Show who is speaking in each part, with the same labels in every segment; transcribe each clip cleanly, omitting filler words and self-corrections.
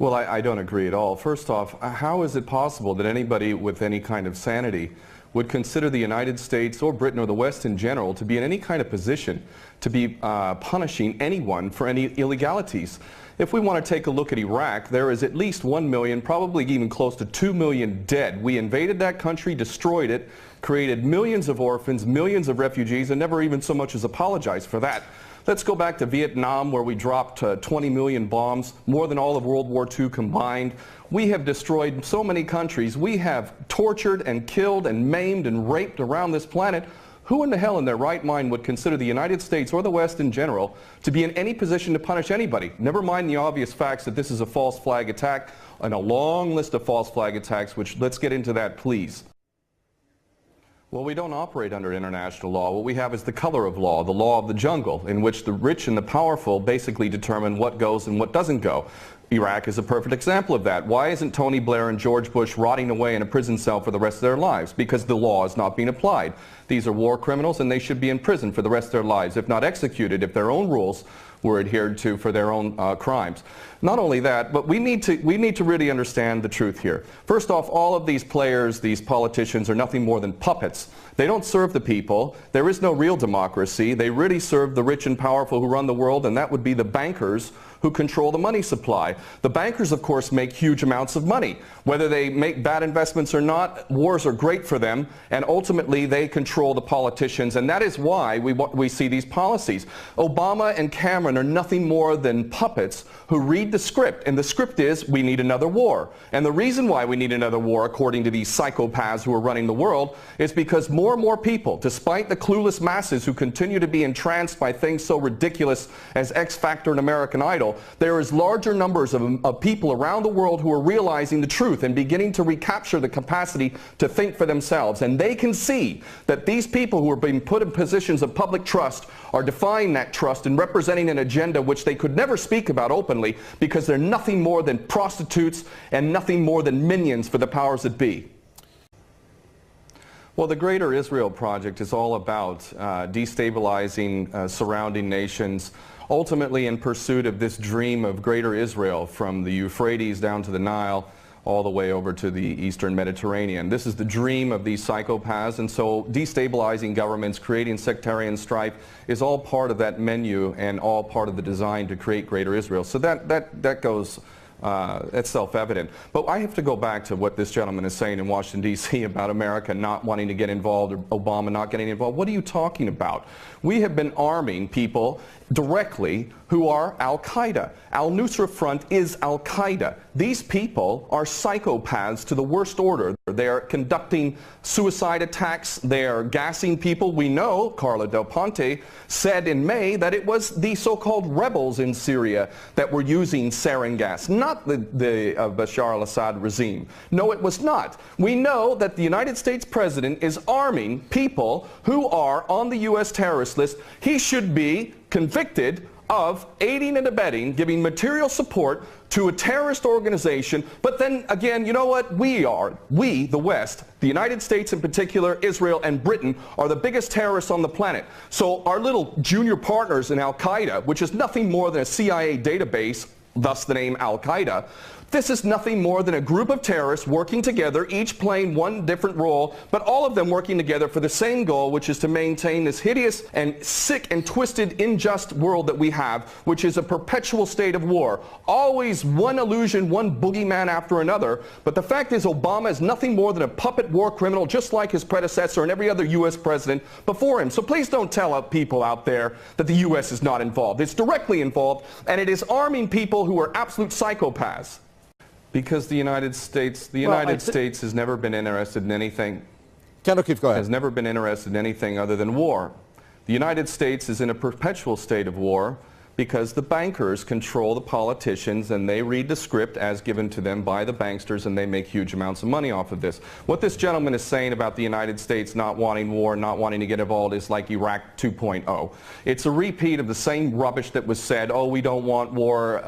Speaker 1: Well, I don't agree at all. First off, how is it possible that anybody with any kind of sanity would consider the United States or Britain or the West in general to be in any kind of position to be punishing anyone for any illegalities? If we want to take a look at Iraq, there is at least 1 million, probably even close to 2 million dead. We invaded that country, destroyed it, created millions of orphans, millions of refugees, and never even so much as apologized for that. Let's go back to Vietnam, where we dropped 20 million bombs, more than all of World War II combined. We have destroyed so many countries. We have tortured and killed and maimed and raped around this planet. Who in the hell in their right mind would consider the United States or the West in general to be in any position to punish anybody? Never mind the obvious facts that this is a false flag attack and a long list of false flag attacks, which let's get into that, please. Well, we don't operate under international law. What we have is the color of law, the law of the jungle, in which the rich and the powerful basically determine what goes and what doesn't go. Iraq is a perfect example of that. Why isn't Tony Blair and George Bush rotting away in a prison cell for the rest of their lives? Because the law is not being applied. These are war criminals and they should be in prison for the rest of their lives, if not executed, if their own rules were adhered to for their own crimes. Not only that, but we need to really understand the truth here. First off, all of these players, these politicians, are nothing more than puppets. They don't serve the people. There is no real democracy. They really serve the rich and powerful who run the world, and that would be the bankers who control the money supply. The bankers, of course, make huge amounts of money. Whether they make bad investments or not, wars are great for them, and ultimately they control the politicians, and that is why we see these policies. Obama and Cameron are nothing more than puppets who read the script, and the script is we need another war. And the reason why we need another war, according to these psychopaths who are running the world, is because more and more people, despite the clueless masses who continue to be entranced by things so ridiculous as X Factor and American Idol, there is larger numbers of people around the world who are realizing the truth and beginning to recapture the capacity to think for themselves. And they can see that these people who are being put in positions of public trust are defying that trust and representing an agenda which they could never speak about openly, because they're nothing more than prostitutes and nothing more than minions for the powers that be. Well, the Greater Israel Project is all about destabilizing surrounding nations, ultimately in pursuit of this dream of Greater Israel from the Euphrates down to the Nile, all the way over to the Eastern Mediterranean. This is the dream of these psychopaths, and so destabilizing governments, creating sectarian strife is all part of that menu and all part of the design to create Greater Israel. So that goes, it's self-evident. But I have to go back to what this gentleman is saying in Washington, D.C. about America not wanting to get involved or Obama not getting involved. What are you talking about? We have been arming people directly who are Al-Qaeda. Al-Nusra Front is Al-Qaeda. These people are psychopaths to the worst order. They are conducting suicide attacks. They are gassing people. We know Carla Del Ponte said in May that it was the so-called rebels in Syria that were using sarin gas, not the Bashar al-Assad regime. No, it was not. We know that the United States president is arming people who are on the U.S. terrorist list. He should be convicted of aiding and abetting, giving material support to a terrorist organization. But then again, you know what? We, the West, the United States in particular, Israel and Britain, are the biggest terrorists on the planet. So our little junior partners in Al-Qaeda, which is nothing more than a CIA database, thus the name Al-Qaeda, this is nothing more than a group of terrorists working together, each playing one different role, but all of them working together for the same goal, which is to maintain this hideous and sick and twisted, unjust world that we have, which is a perpetual state of war. Always one illusion, one boogeyman after another. But the fact is, Obama is nothing more than a puppet war criminal, just like his predecessor and every other U.S. president before him. So please don't tell people out there that the U.S. is not involved. It's directly involved, and it is arming people who are absolute psychopaths. Because the United States has never been interested in anything.
Speaker 2: Ken O'Keefe, go ahead.
Speaker 1: Has never been interested in anything other than war. The United States is in a perpetual state of war because the bankers control the politicians, and they read the script as given to them by the banksters, and they make huge amounts of money off of this. What this gentleman is saying about the United States not wanting war, not wanting to get involved, is like Iraq 2.0. It's a repeat of the same rubbish that was said, oh, we don't want war,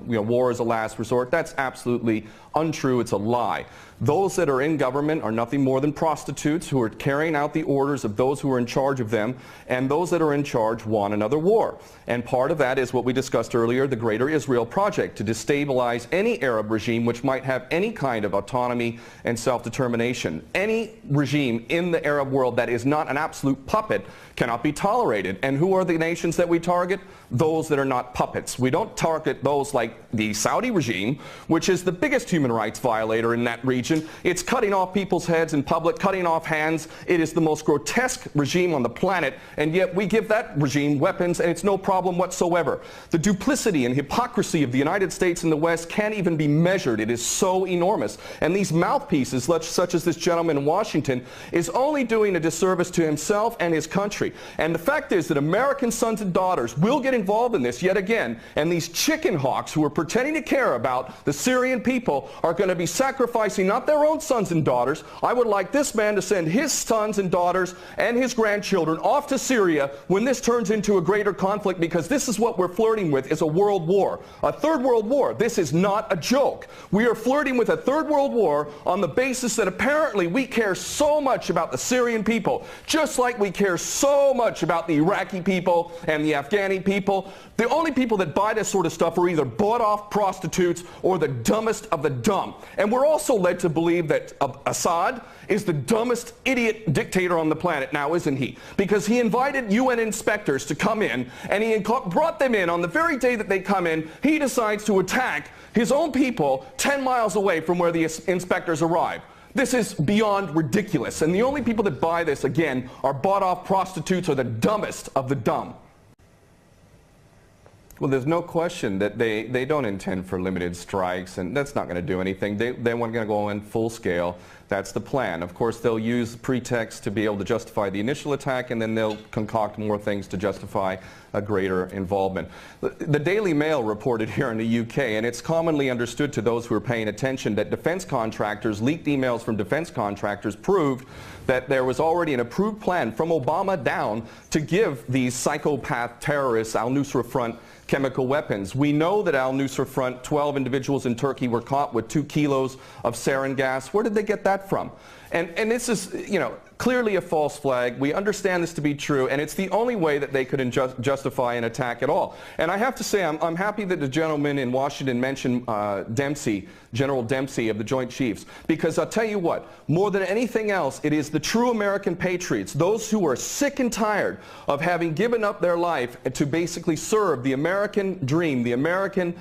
Speaker 1: war is a last resort. That's absolutely untrue. It's a lie. Those that are in government are nothing more than prostitutes who are carrying out the orders of those who are in charge of them, and those that are in charge want another war. And part of that that is what we discussed earlier, the Greater Israel Project, to destabilize any Arab regime which might have any kind of autonomy and self-determination. Any regime in the Arab world that is not an absolute puppet cannot be tolerated. And who are the nations that we target? Those that are not puppets. We don't target those like the Saudi regime, which is the biggest human rights violator in that region. It's cutting off people's heads in public, cutting off hands. It is the most grotesque regime on the planet, and yet we give that regime weapons and it's no problem whatsoever. The duplicity and hypocrisy of the United States and the West can't even be measured. It is so enormous. And these mouthpieces, such as this gentleman in Washington, is only doing a disservice to himself and his country. And the fact is that American sons and daughters will get involved in this yet again, and these chicken hawks who are pretending to care about the Syrian people are going to be sacrificing not their own sons and daughters. I would like this man to send his sons and daughters and his grandchildren off to Syria when this turns into a greater conflict, because this is what we're flirting with, is a world war, a third world war. This is not a joke. We are flirting with a third world war on the basis that apparently we care so much about the Syrian people, just like we care so much about the Iraqi people and the Afghani people. The only people that buy this sort of stuff are either bought-off prostitutes or the dumbest of the dumb. And we're also led to believe that Assad is the dumbest idiot dictator on the planet now, isn't he? Because he invited UN inspectors to come in, and he brought them in on the very day that they come in. He decides to attack his own people 10 miles away from where the inspectors arrive. This is beyond ridiculous, and the only people that buy this, again, are bought-off prostitutes or the dumbest of the dumb. Well, there's no question that they don't intend for limited strikes, and that's not going to do anything. They want to go in full scale. That's the plan. Of course, they'll use pretext to be able to justify the initial attack, and then they'll concoct more things to justify a greater involvement. The Daily Mail reported here in the UK, and it's commonly understood to those who are paying attention, that defense contractors, leaked emails from defense contractors proved that there was already an approved plan from Obama down to give these psychopath terrorists, Al-Nusra Front, chemical weapons. We know that Al-Nusra Front, 12 individuals in Turkey were caught with 2 kilos of sarin gas. Where did they get that from? And this is, you know, clearly a false flag. We understand this to be true, and it's the only way that they could justify an attack at all. And I have to say, I'm happy that the gentleman in Washington mentioned Dempsey, General Dempsey of the Joint Chiefs, because I'll tell you what, more than anything else, it is the true American patriots, those who are sick and tired of having given up their life to basically serve the American dream, the American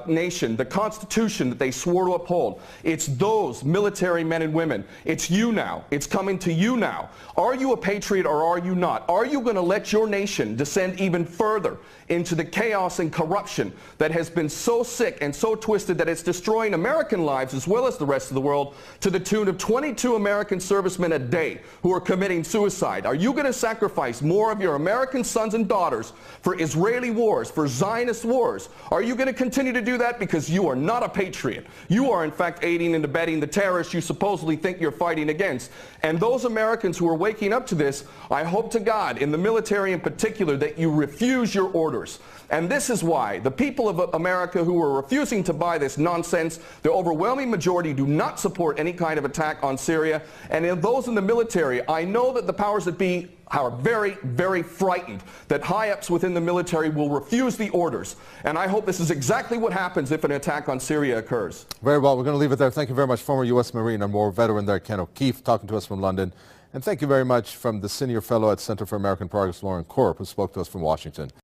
Speaker 1: nation, the Constitution that they swore to uphold. It's those military men and women. It's you now. It's coming to you now. Are you a patriot or are you not? Are you going to let your nation descend even further into the chaos and corruption that has been so sick and so twisted that it's destroying American lives as well as the rest of the world, to the tune of 22 American servicemen a day who are committing suicide? Are you going to sacrifice more of your American sons and daughters for Israeli wars, for Zionist wars? Are you going to continue to do that because you are not a patriot? You are in fact aiding and abetting the terrorists you supposedly think you're fighting against. And those Americans who are waking up to this, I hope to God, in the military in particular, that you refuse your orders. And this is why the people of America who are refusing to buy this nonsense, the overwhelming majority do not support any kind of attack on Syria. And in those in the military, I know that the powers that be are very, very frightened that high-ups within the military will refuse the orders. And I hope this is exactly what happens if an attack on Syria occurs.
Speaker 2: Very well. We're going to leave it there. Thank you very much, former U.S. Marine and war veteran there, Ken O'Keefe, talking to us from London. And thank you very much from the senior fellow at Center for American Progress, Lauren Korb, who spoke to us from Washington.